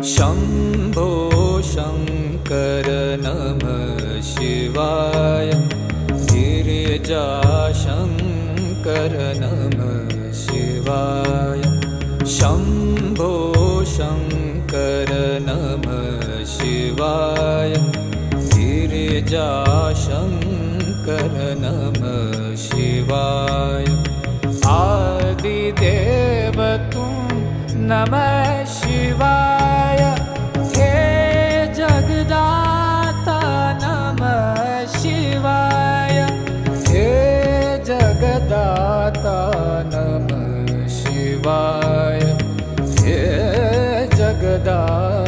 शम्भो शङ्कर नमः शिवाय। गिरिजाशङ्कर नमः शिवाय। शम्भो शङ्कर नमः शिवाय। गिरिजाशङ्कर नमः शिवाय। आदिदेव तुम नमः शिवाय। हे जगदाता नमः शिवाय। हे जगदाता नमः शिवाय। हे जगदाता